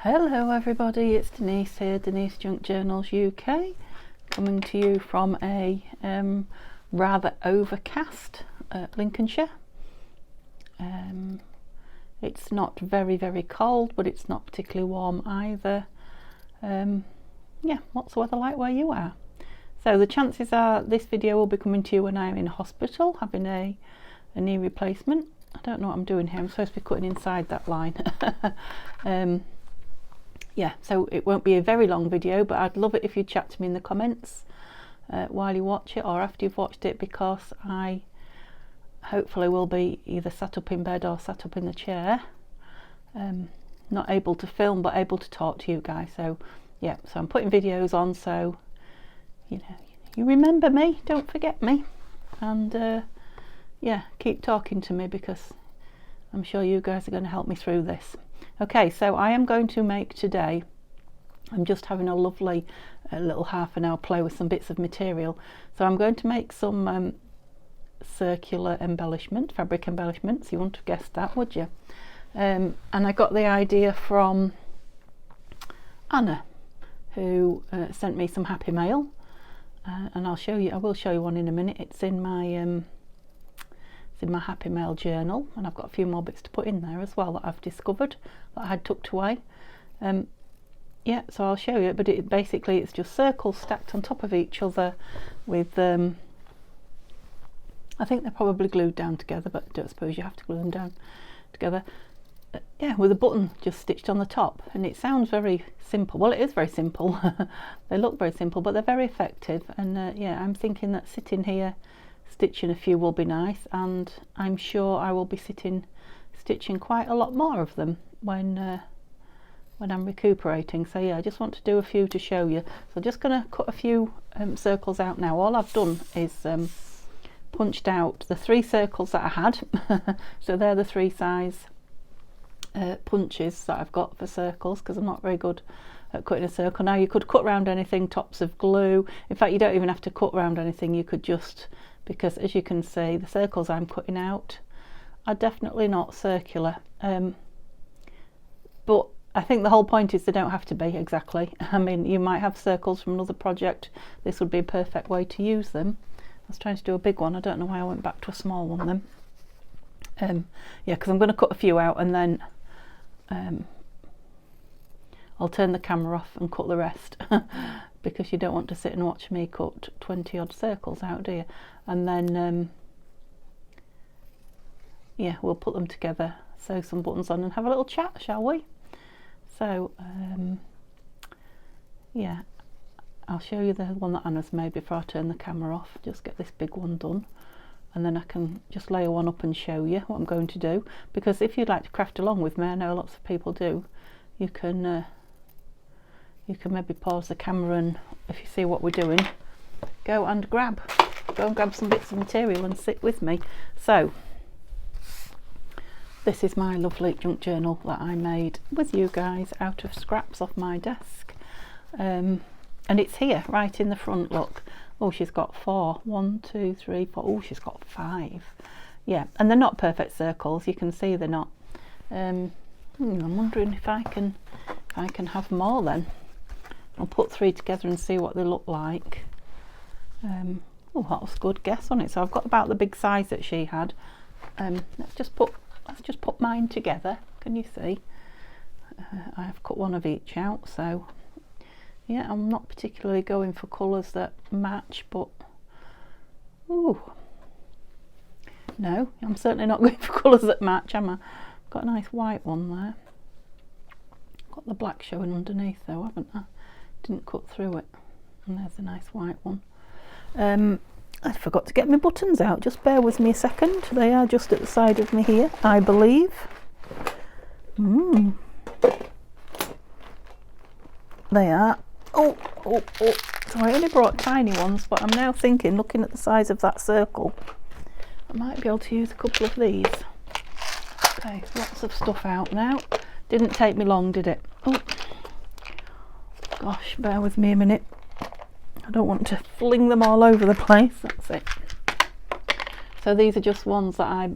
Hello everybody, it's Denise here, Denise Junk Journals UK, coming to you from a rather overcast Lincolnshire. It's not very cold, but it's not particularly warm either. Yeah, what's the weather like where you are? So the chances are this video will be coming to you when I'm in hospital having a knee replacement. I don't know what I'm doing here, I'm supposed to be cutting inside that line. Yeah, so it won't be a very long video, but I'd love it if you'd chat to me in the comments while you watch it or after you've watched it, because I hopefully will be either sat up in bed or sat up in the chair, not able to film but able to talk to you guys. So yeah, so I'm putting videos on, so you know, you remember me, don't forget me, and yeah, keep talking to me because I'm sure you guys are going to help me through this. Okay, so I am going to make today, I'm just having a lovely little half an hour play with some bits of material. So I'm going to make some circular embellishment, fabric embellishments. You wouldn't have guessed that, would you? And I got the idea from Anna, who sent me some happy mail, and I will show you one in a minute. It's in my happy mail journal, and I've got a few more bits to put in there as well that I've discovered that I had tucked away. Yeah, so I'll show you, but basically it's just circles stacked on top of each other with I think they're probably glued down together, but I don't suppose you have to glue them down together. Yeah, with a button just stitched on the top, and it sounds very simple. Well, it is very simple. They look very simple, but they're very effective, and yeah, I'm thinking that sitting here stitching a few will be nice, and I'm sure I will be stitching quite a lot more of them when I'm recuperating. So yeah, I just want to do a few to show you. So I'm just going to cut a few circles out now. All I've done is punched out the 3 circles that I had. So they're the 3 size punches that I've got for circles, because I'm not very good at cutting a circle. Now you could cut around anything, tops of glue. In fact, you don't even have to cut around anything. You could just, because as you can see, the circles I'm cutting out are definitely not circular, but I think the whole point is they don't have to be exactly. I mean, you might have circles from another project. This would be a perfect way to use them. I was trying to do a big one. I don't know why I went back to a small one then. Yeah, because I'm going to cut a few out, and then I'll turn the camera off and cut the rest because you don't want to sit and watch me cut 20 odd circles out, do you? And then yeah, we'll put them together, sew some buttons on and have a little chat, shall we? So yeah, I'll show you the one that Anna's made before I turn the camera off. Just get this big one done, and then I can just layer one up and show you what I'm going to do, because if you'd like to craft along with me, I know lots of people do, you can maybe pause the camera, and if you see what we're doing, go and grab some bits of material and sit with me. So this is my lovely junk journal that I made with you guys out of scraps off my desk, and it's here right in the front. Look, oh, she's got 4, 1, 2, 3, 4. Oh, she's got 5. Yeah, and they're not perfect circles, you can see they're not. I'm wondering if I can have more then. I'll put 3 together and see what they look like. Oh, that was a good guess on it. So I've got about the big size that she had. Let's just put mine together. Can you see? I have cut one of each out. So yeah, I'm not particularly going for colours that match, but ooh, no, I'm certainly not going for colours that match, am I? Got a nice white one there. Got the black showing underneath though, haven't I? Didn't cut through it. And there's a nice white one. I forgot to get my buttons out. Just bear with me a second. They are just at the side of me here, I believe. They are. Oh. So I only brought tiny ones, but I'm now thinking, looking at the size of that circle, I might be able to use a couple of these. Okay, lots of stuff out now. Didn't take me long, did it? Oh gosh, bear with me a minute. I don't want to fling them all over the place. That's it. So these are just ones that I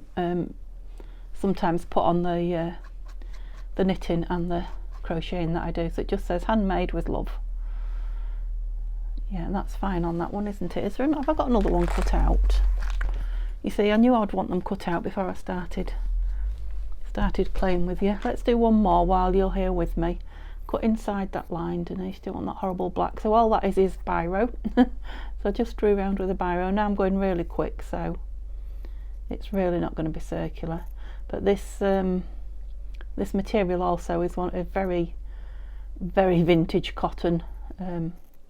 sometimes put on the knitting and the crocheting that I do, so it just says handmade with love. Yeah, that's fine on that one, isn't it? Have I got another one cut out? You see, I knew I'd want them cut out before I started playing with you. Let's do one more while you're here with me. Cut inside that line, Denise. Don't want that horrible black. So all that is biro. So I just drew around with a biro. Now I'm going really quick, so it's really not going to be circular. But this this material also is a very, very vintage cotton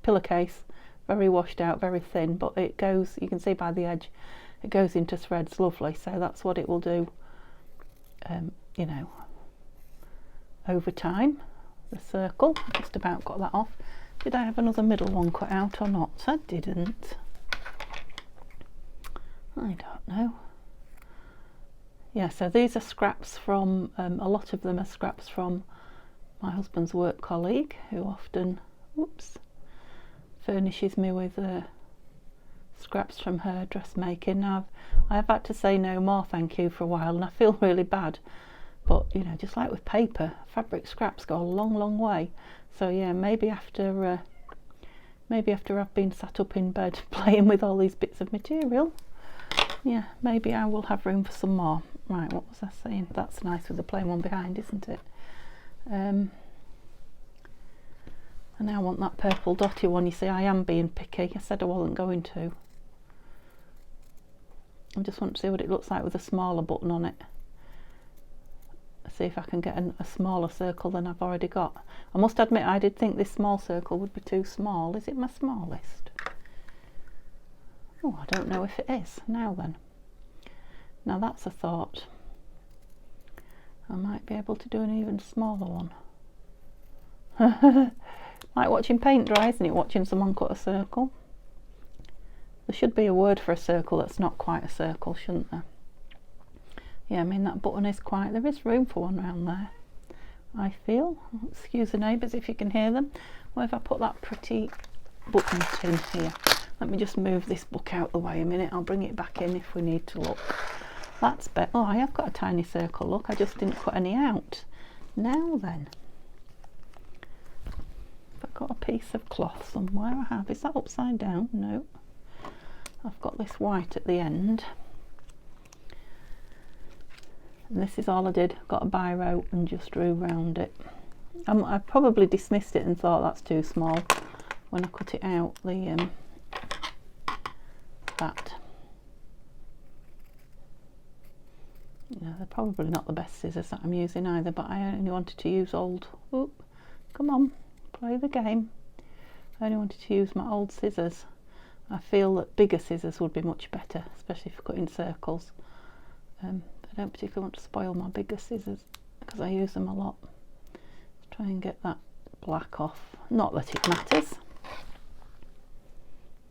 pillowcase, very washed out, very thin, but it goes, you can see by the edge, it goes into threads lovely. So that's what it will do, you know, over time. The circle, just about got that off. Did I have another middle one cut out or not? I didn't. I don't know. Yeah, so these are scraps from, a lot of them are scraps from my husband's work colleague, who often, furnishes me with scraps from her dressmaking. Now I have had to say no more thank you for a while, and I feel really bad, but you know, just like with paper, fabric scraps go a long, long way. So yeah, maybe after I've been sat up in bed playing with all these bits of material, yeah, maybe I will have room for some more. Right, what was I saying? That's nice with the plain one behind, isn't it? And now I want that purple dotty one. You see, I am being picky. I said I wasn't going to. I just want to see what it looks like with a smaller button on it. See if I can get a smaller circle than I've already got. I must admit, I did think this small circle would be too small. Is it my smallest? Oh, I don't know if it is. Now then. Now that's a thought. I might be able to do an even smaller one. Like watching paint dry, isn't it? Watching someone cut a circle. There should be a word for a circle that's not quite a circle, shouldn't there? Yeah, I mean, that button is quite, there is room for one around there, I feel. Excuse the neighbours if you can hear them. Where have I put that pretty button tin here? Let me just move this book out the way a minute. I'll bring it back in if we need to look. That's better. Oh, I have got a tiny circle, look. I just didn't cut any out. Now then. I've got a piece of cloth somewhere. I have. Is that upside down? No. I've got this white at the end. And this is all I did. Got a biro and just drew around it. I probably dismissed it and thought that's too small when I cut it out. That. Yeah, they're probably not the best scissors that I'm using either, but I only wanted to use old. Oop, come on, play the game. I only wanted to use my old scissors. I feel that bigger scissors would be much better, especially for cutting circles. I don't particularly want to spoil my bigger scissors because I use them a lot. Let's try and get that black off. Not that it matters.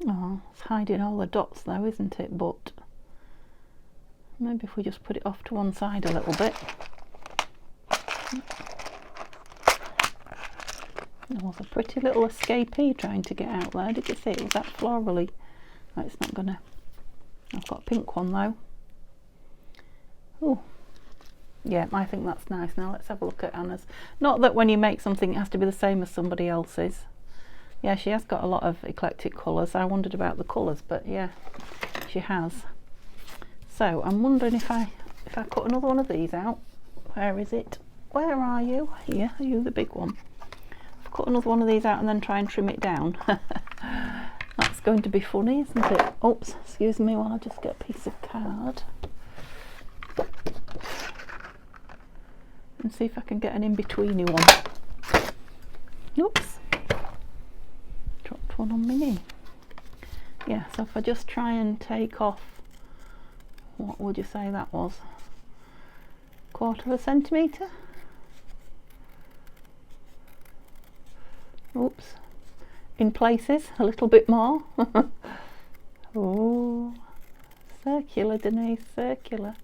Oh, it's hiding all the dots though, isn't it? But maybe if we just put it off to one side a little bit. There was a pretty little escapee trying to get out there. Did you see it? Was that florally? Oh, it's not gonna. I've got a pink one though. Oh, yeah, I think that's nice. Now let's have a look at Anna's. Not that when you make something it has to be the same as somebody else's. Yeah, she has got a lot of eclectic colours. I wondered about the colours, but yeah, she has. So I'm wondering if I cut another one of these out. Where is it? Where are you? Here, are you the big one? I've cut another one of these out and then try and trim it down. That's going to be funny, isn't it? Oops, excuse me while I just get a piece of card. And see if I can get an in-betweeny one. Oops. Dropped one on my knee. Yeah, so if I just try and take off, what would you say that was? 1/4 centimetre? Oops. In places, a little bit more. Oh, circular, Denise, circular.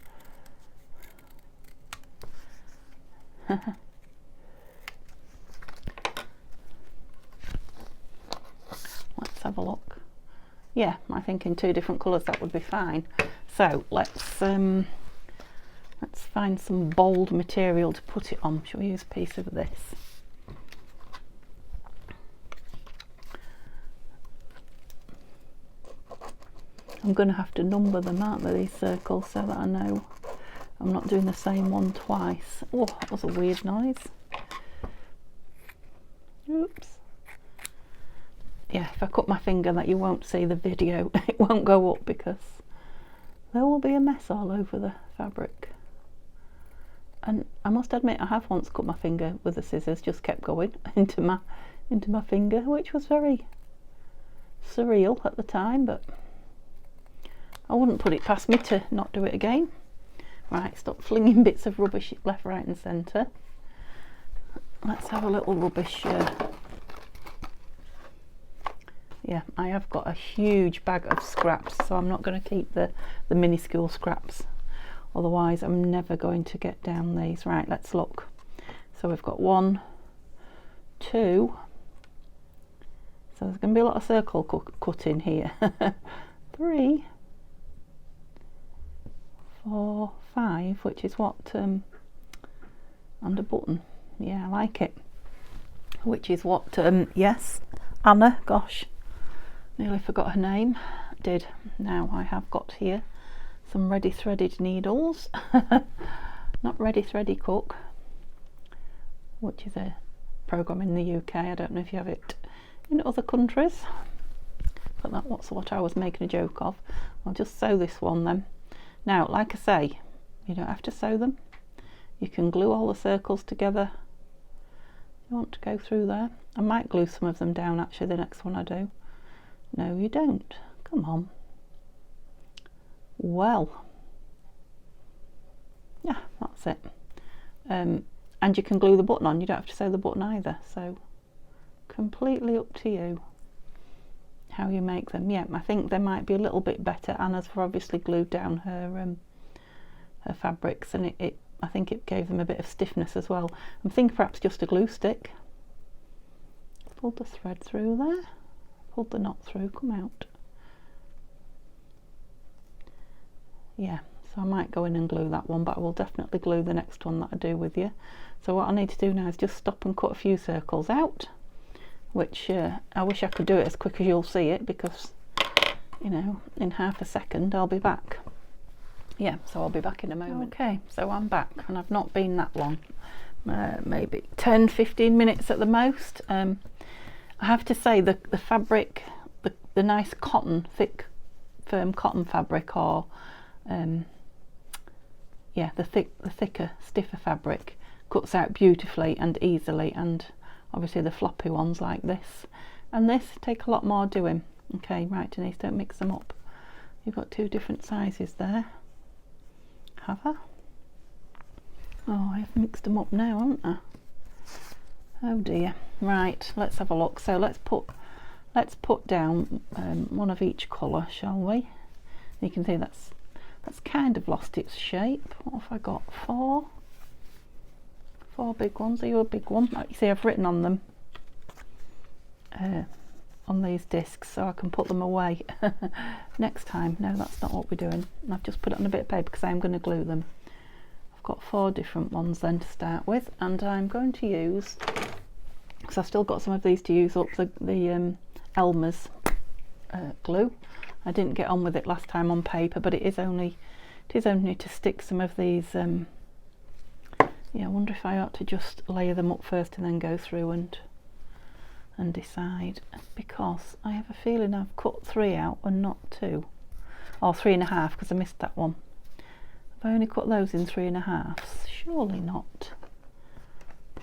Let's have a look. Yeah, I think in 2 different colours that would be fine. So let's find some bold material to put it on. Shall we use a piece of this? I'm going to have to number them, aren't they, these circles, so that I know I'm not doing the same one twice. Oh, that was a weird noise. Oops. Yeah, if I cut my finger, that you won't see the video. It won't go up because there will be a mess all over the fabric. And I must admit, I have once cut my finger with the scissors, just kept going into my finger, which was very surreal at the time, but I wouldn't put it past me to not do it again. Right, stop flinging bits of rubbish left, right and centre. Let's have a little rubbish. Yeah, I have got a huge bag of scraps, so I'm not going to keep the minuscule scraps. Otherwise, I'm never going to get down these. Right, let's look. So we've got 1, 2. So there's going to be a lot of circle cutting here. 3, 4, 5, which is what, and a button. Yeah, I like it. Which is what, yes, Anna, gosh, nearly forgot her name. Did. Now I have got here some ready threaded needles. Not Ready Thready Cook, which is a program in the UK. I don't know if you have it in other countries, but that's what I was making a joke of. I'll just sew this one then. Now, like I say, you don't have to sew them. You can glue all the circles together. You want to go through there. I might glue some of them down actually the next one I do. No, you don't. Come on. Well, yeah, that's it. And you can glue the button on. You don't have to sew the button either. So completely up to you how you make them. Yeah, I think they might be a little bit better. Anna's obviously glued down her fabrics, and I think it gave them a bit of stiffness as well. I'm thinking perhaps just a glue stick. Pulled the thread through there, pulled the knot through, come out. Yeah, so I might go in and glue that one, but I will definitely glue the next one that I do with you. So what I need to do now is just stop and cut a few circles out, which I wish I could do it as quick as you'll see it, because, you know, in half a second I'll be back. Yeah, so I'll be back in a moment. Okay, so I'm back, and I've not been that long, maybe 10-15 minutes at the most. I have to say the fabric, the nice cotton, thick firm cotton fabric, or yeah, the thicker, stiffer fabric cuts out beautifully and easily, and obviously the floppy ones like this and this take a lot more doing. Okay, right, Denise, don't mix them up. You've got 2 different sizes there. Have I? Oh, I've mixed them up now, haven't I? Oh dear. Right, let's have a look. So let's put down one of each colour, shall we? You can see that's kind of lost its shape. What have I got? 4 big ones. Are you a big one? You see, I've written on them on these discs so I can put them away next time. No, that's not what we're doing. I've just put it on a bit of paper because I'm going to glue them. I've got 4 different ones then to start with, and I'm going to use, because I've still got some of these to use up, the Elmer's glue. I didn't get on with it last time on paper, but it is only to stick some of these. Yeah, I wonder if I ought to just layer them up first and then go through and decide, because I have a feeling I've cut 3 out and not 2, or 3.5, because I missed that one. Have I only cut those in 3.5? Surely not.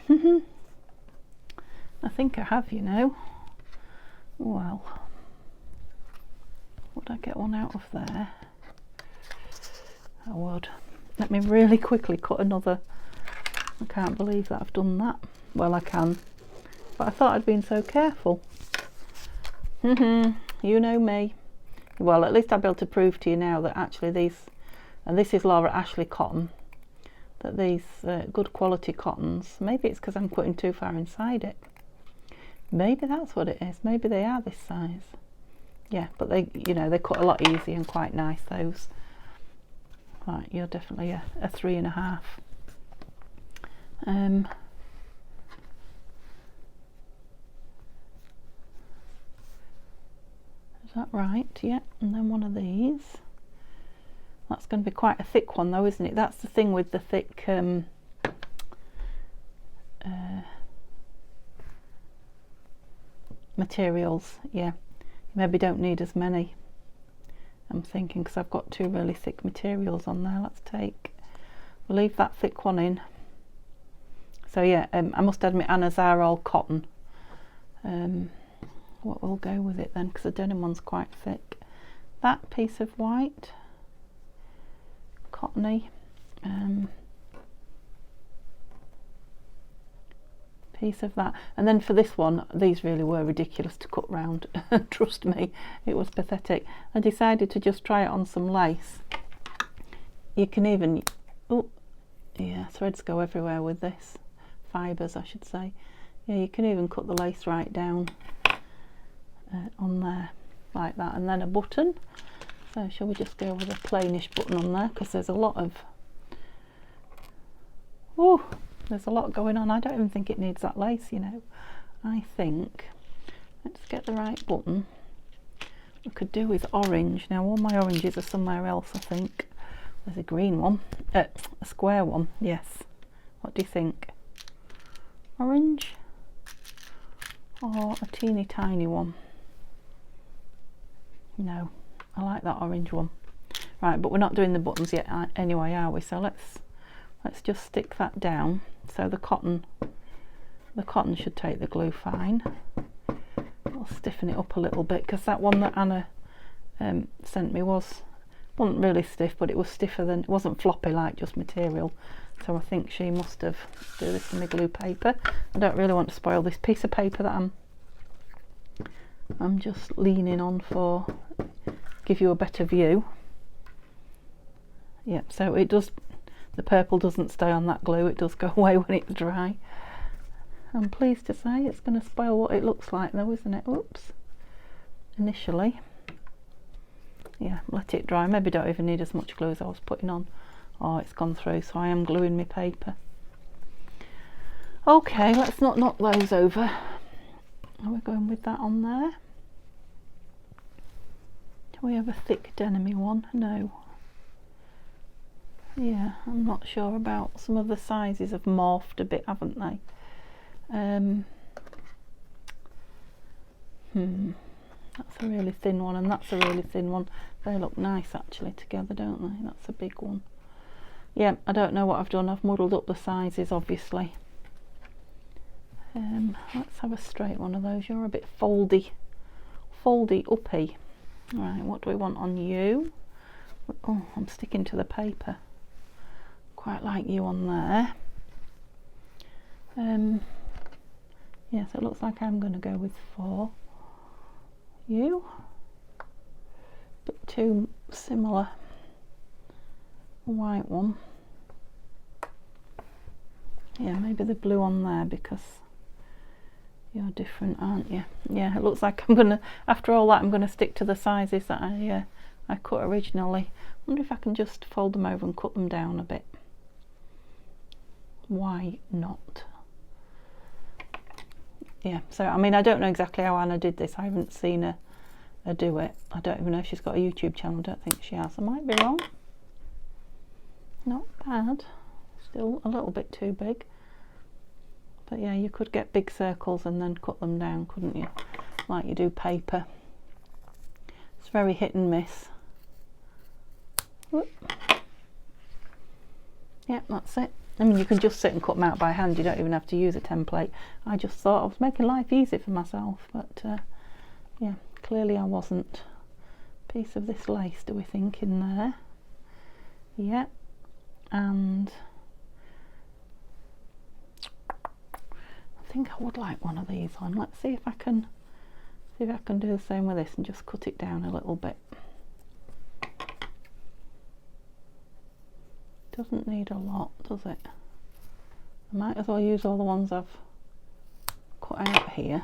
I think I have, you know. Well, would I get one out of there? I would. Let me really quickly cut another. I can't believe that I've done that. Well, I can, but I thought I'd been so careful. You know me. Well, at least I'll be able to prove to you now that actually these, and this is Laura Ashley cotton, that these good quality cottons, maybe it's because I'm cutting too far inside it. Maybe that's what it is. Maybe they are this size. Yeah, but they, you know, they cut a lot easier and quite nice, those. Right, you're definitely a 3.5. Does that that right? Yeah, and then one of these. That's going to be quite a thick one though, isn't it? That's the thing with the thick materials. Yeah, you maybe don't need as many, I'm thinking, because I've got 2 really thick materials on there. We'll leave that thick one in. So yeah, I must admit Anna's are all cotton. What will go with it then, because the denim one's quite thick. That piece of white, cottony, piece of that. And then for this one, these really were ridiculous to cut round. Trust me, it was pathetic. I decided to just try it on some lace. You can even, oh yeah, threads go everywhere with this, fibres I should say. Yeah, you can even cut the lace right down on there like that, and then a button. So shall we just go with a plainish button on there, because there's a lot of, oh, there's a lot going on. I don't even think it needs that lace, you know. I think, let's get the right button. We could do with orange. Now all my oranges are somewhere else, I think. There's a green one, a square one, yes. What do you think? Orange or a teeny tiny one? No, I like that orange one. Right, but we're not doing the buttons yet anyway, are we? So let's just stick that down. So the cotton should take the glue fine. I'll stiffen it up a little bit, because that one that Anna sent me wasn't really stiff, but it was stiffer than, it wasn't floppy like just material. So I think she must have do this in my glue paper. I don't really want to spoil this piece of paper that I'm just leaning on for, give you a better view. Yep, so it does, the purple doesn't stay on that glue, it does go away when it's dry. I'm pleased to say it's going to spoil what it looks like though, isn't it? Oops. Initially. Yeah, let it dry. Maybe don't even need as much glue as I was putting on. Oh, it's gone through, so I am gluing my paper. Okay, let's not knock those over. Are we going with that on there? Do we have a thick denim-y one? No. Yeah, I'm not sure about, some of the sizes have morphed a bit, haven't they? That's a really thin one, and that's a really thin one. They look nice actually together, don't they? That's a big one. Yeah, I don't know what I've done. I've muddled up the sizes, obviously. Let's have a straight one of those. You're a bit foldy uppy. Right, what do we want on you? Oh, I'm sticking to the paper. Quite like you on there. Yeah, so it looks like I'm going to go with 4. You, bit too similar. A white one. Yeah, maybe the blue on there, because you're different, aren't you? Yeah, it looks like I'm gonna, after all that, I'm gonna stick to the sizes that I cut originally. I wonder if I can just fold them over and cut them down a bit. Why not? Yeah, so I mean, I don't know exactly how Anna did this. I haven't seen her do it. I don't even know if she's got a YouTube channel. I don't think she has. I might be wrong. Not bad. Still a little bit too big. But yeah, you could get big circles and then cut them down, couldn't you? Like you do paper. It's very hit and miss. Whoop. Yeah, that's it. I mean, you can just sit and cut them out by hand. You don't even have to use a template. I just thought I was making life easy for myself, but yeah, clearly I wasn't. Piece of this lace, do we think, in there? Yeah, and I think I would like one of these on. Let's see if I can do the same with this and just cut it down a little bit. Doesn't need a lot, does it? I might as well use all the ones I've cut out here.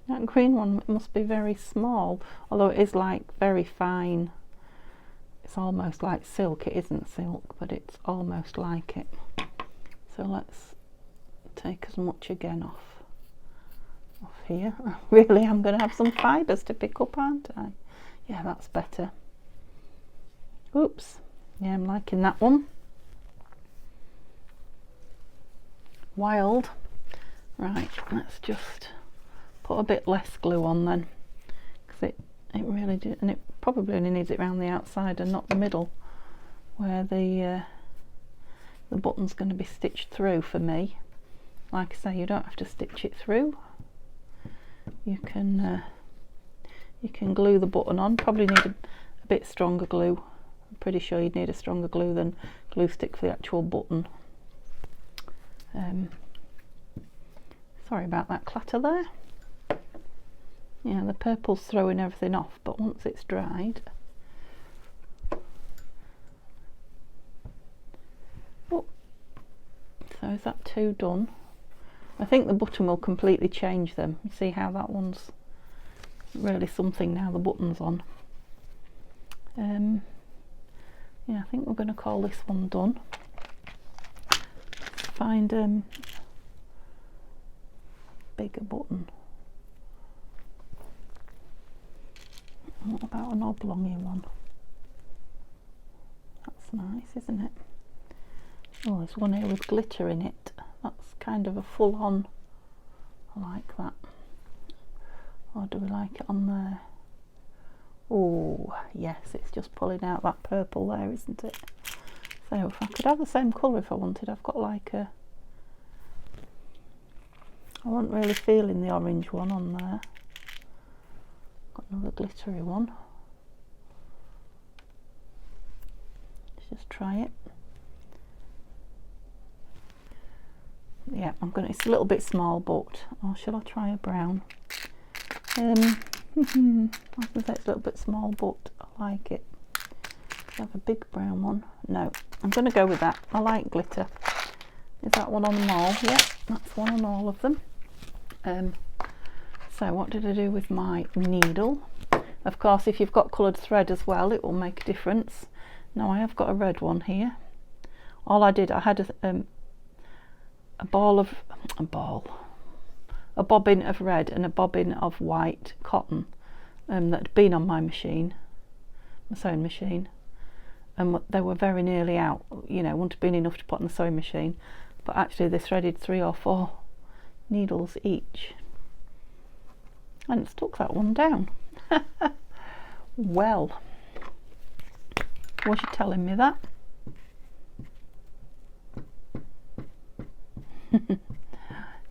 That green one must be very small, although it is like very fine. It's almost like silk. It isn't silk, but it's almost like it. So let's take as much again off here. Really, I'm going to have some fibres to pick up, aren't I? Yeah, that's better. Oops. Yeah, I'm liking that one. Wild. Right, let's just put a bit less glue on then, because it really did, and it probably only needs it around the outside and not the middle, where the button's going to be stitched through for me. Like I say, you don't have to stitch it through. You can glue the button on. Probably need a bit stronger glue. I'm pretty sure you'd need a stronger glue than glue stick for the actual button. Sorry about that clatter there. Yeah, the purple's throwing everything off, but once it's dried, oh, so is that two done? I think the button will completely change them. You see how that one's really something now the button's on. Yeah, I think we're going to call this one done. Find bigger button. What about an oblongy one? That's nice, isn't it? Oh, there's one here with glitter in it. That's kind of a full-on. I like that. Or do we like it on there? Oh, yes, it's just pulling out that purple there, isn't it? So if I could have the same colour if I wanted, I've got like a... I wasn't really feeling the orange one on there. Got another glittery one. Let's just try it. Yeah, it's a little bit small, but shall I try a brown? I was going to say it's a little bit small, but I like it. Have a big brown one. No, I'm going to go with that. I like glitter. Is that one on them all? Yeah, that's one on all of them. So what did I do with my needle? Of course, if you've got coloured thread as well, it will make a difference. Now I have got a red one here. All I did, I had a bobbin of red and a bobbin of white cotton that had been on my machine, my sewing machine, and they were very nearly out. You know, wouldn't have been enough to put on the sewing machine, but actually they threaded 3 or 4 needles each and stuck that one down. Well, was you telling me that?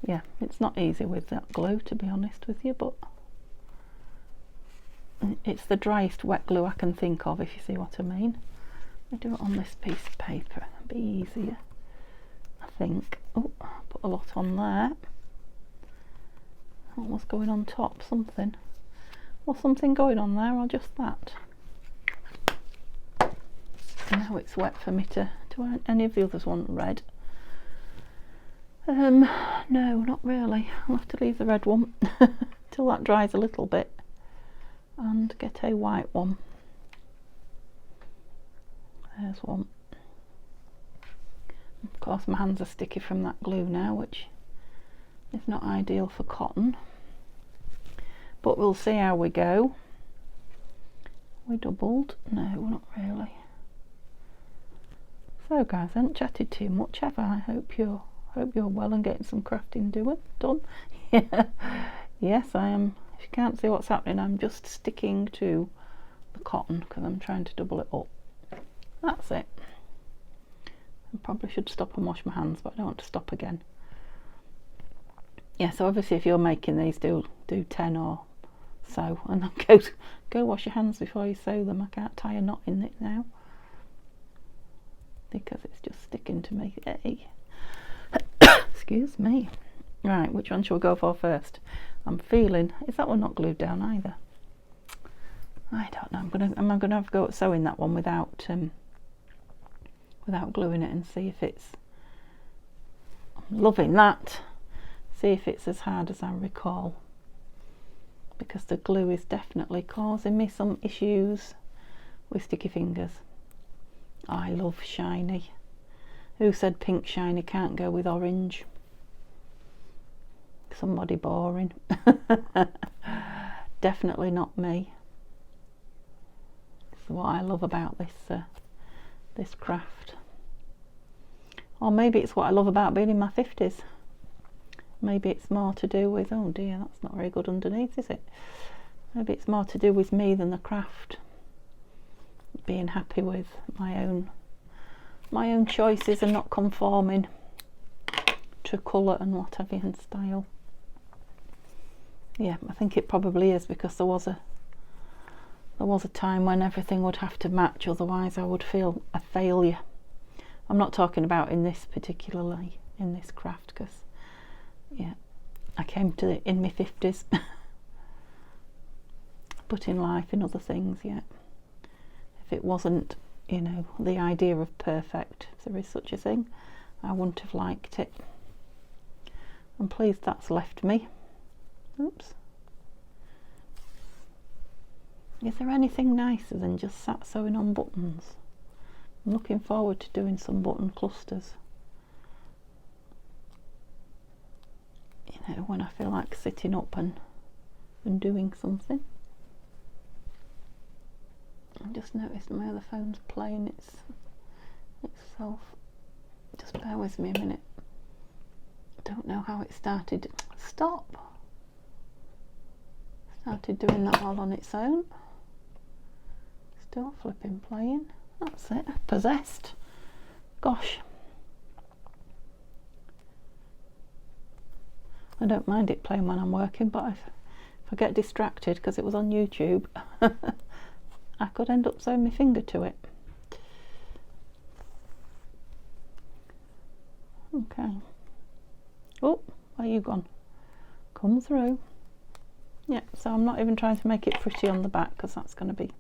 Yeah, it's not easy with that glue, to be honest with you, but it's the driest wet glue I can think of, if you see what I mean. I do it on this piece of paper, it'll be easier, I think. Oh, put a lot on there. What was going on top? Something. Was something going on there, or just that? Now it's wet for me to... Do any of the others want red? No, not really. I'll have to leave the red one till that dries a little bit and get a white one. There's one. Of course my hands are sticky from that glue now, which is not ideal for cotton, but we'll see how we go. We doubled? No, not really. So guys, I haven't chatted too much, have I? Hope you're well and getting some crafting done. Yeah. Yes, I am. If you can't see what's happening, I'm just sticking to the cotton because I'm trying to double it up. That's it. I probably should stop and wash my hands, but I don't want to stop again. Yeah, so obviously if you're making these, do 10 or so, and then go wash your hands before you sew them. I can't tie a knot in it now because it's just sticking to me. Hey. Excuse me. Right, which one shall we go for first? I'm feeling, is that one not glued down either? I don't know. I'm gonna have to go at sewing that one without gluing it and see if it's... I'm loving that. See if it's as hard as I recall, because the glue is definitely causing me some issues with sticky fingers. I love shiny. Who said pink shiny can't go with orange? somebody boring. Definitely not me. It's what I love about this craft. Or maybe it's what I love about being in my 50s. Maybe it's more to do with, oh dear, that's not very good underneath, is it? Maybe it's more to do with me than the craft. Being happy with my own choices and not conforming to colour and what have you and style. Yeah, I think it probably is, because there was a time when everything would have to match, otherwise I would feel a failure. I'm not talking about in this particularly, in this craft, because yeah, I came to it in my 50s. But in life, in other things, yeah, if it wasn't, you know, the idea of perfect, if there is such a thing, I wouldn't have liked it. I'm pleased that's left me. Oops. Is there anything nicer than just sat sewing on buttons? I'm looking forward to doing some button clusters. You know, when I feel like sitting up and doing something. I just noticed my other phone's playing itself. Just bear with me a minute. I don't know how it started. Stop! Started doing that all on its own. Still flipping playing. That's it. Possessed. Gosh. I don't mind it playing when I'm working, but if I get distracted because it was on YouTube, I could end up sewing my finger to it. Okay. Oh, where you gone? Come through. Yeah, so I'm not even trying to make it pretty on the back, because that's going to be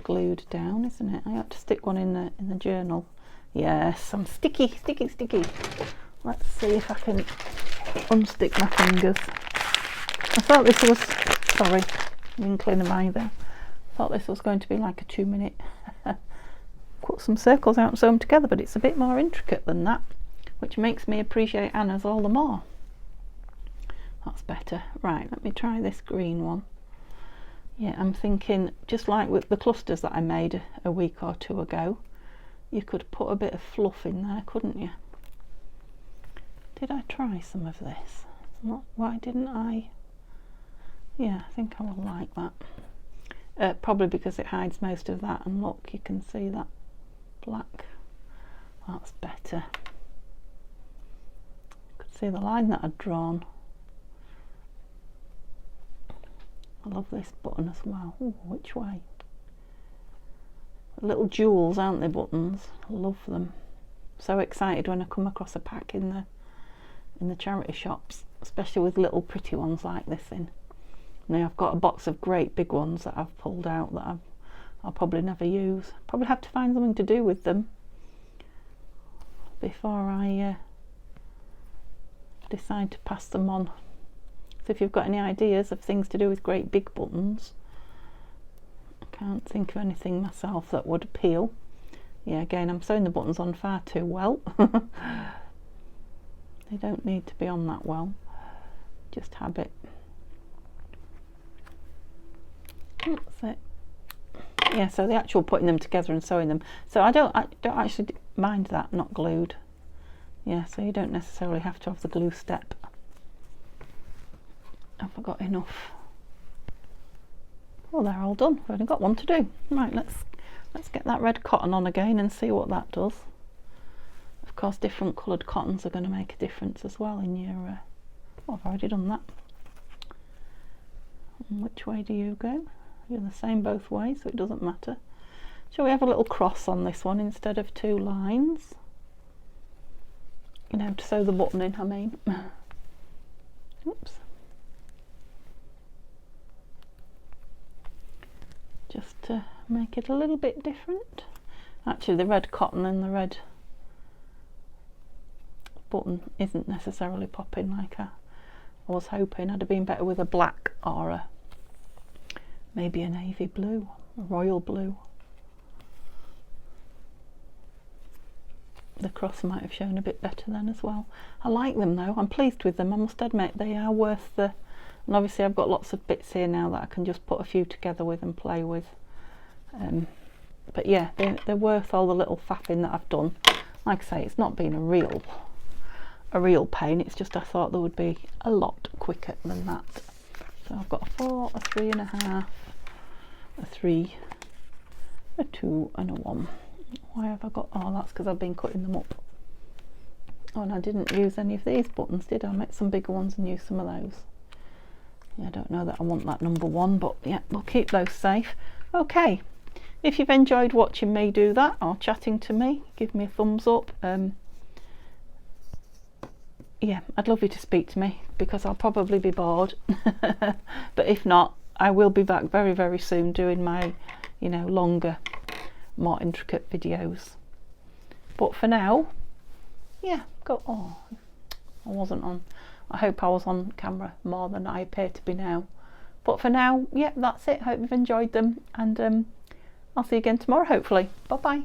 glued down, isn't it? I had to stick one in the journal. Yes, I'm sticky. Let's see if I can unstick my fingers. I thought this was, sorry, inkling of mine there. I thought this was going to be like a 2-minute cut some circles out and sew them together, but it's a bit more intricate than that, which makes me appreciate Anna's all the more. That's better. Right, let me try this green one. Yeah, I'm thinking, just like with the clusters that I made a week or two ago, you could put a bit of fluff in there, couldn't you? Did I try some of this? Why didn't I? Yeah, I think I will like that. Probably because it hides most of that, and look, you can see that black. That's better. You could see the line that I'd drawn. I love this button as well. Ooh, which way? Little jewels, aren't they, buttons? I love them. So excited when I come across a pack in the charity shops, especially with little pretty ones like this in. Now I've got a box of great big ones that I've pulled out that I'll probably never use. Probably have to find something to do with them before I decide to pass them on. So if you've got any ideas of things to do with great big buttons, I can't think of anything myself that would appeal. Yeah, again, I'm sewing the buttons on far too well. They don't need to be on that well, just habit. That's it. Yeah, so the actual putting them together and sewing them. So I don't actually mind that not glued. Yeah, so you don't necessarily have to have the glue step. Have I got enough? Well, they're all done. I've only got one to do. Right, let's get that red cotton on again and see what that does. Of course, different coloured cottons are going to make a difference as well in your... oh, I've already done that. And which way do you go? You're the same both ways, so it doesn't matter. Shall we have a little cross on this one instead of 2 lines? You know, to sew the button in, I mean. Oops. Just to make it a little bit different. Actually, the red cotton and the red button isn't necessarily popping like I was hoping. I'd have been better with a black or maybe a navy blue, a royal blue. The across might have shown a bit better then as well. I like them though, I'm pleased with them, I must admit. They are worth the, and obviously I've got lots of bits here now that I can just put a few together with and play with. But yeah, they're worth all the little faffing that I've done. Like I say, it's not been a real pain, it's just I thought there would be a lot quicker than that. So I've got a 4, a 3.5, a 3, a 2 and a 1. Why have I got, oh that's because I've been cutting them up. Oh, and I didn't use any of these buttons, did I? I made some bigger ones and use some of those. Yeah, I don't know that I want that number 1, but yeah, we'll keep those safe. Okay, if you've enjoyed watching me do that or chatting to me, give me a thumbs up. Yeah, I'd love you to speak to me because I'll probably be bored. But if not, I will be back very, very soon doing my, you know, longer, more intricate videos. But for now, yeah, oh, I wasn't on. I hope I was on camera more than I appear to be now. But for now, yeah, that's it. Hope you've enjoyed them, and I'll see you again tomorrow, hopefully. Bye bye.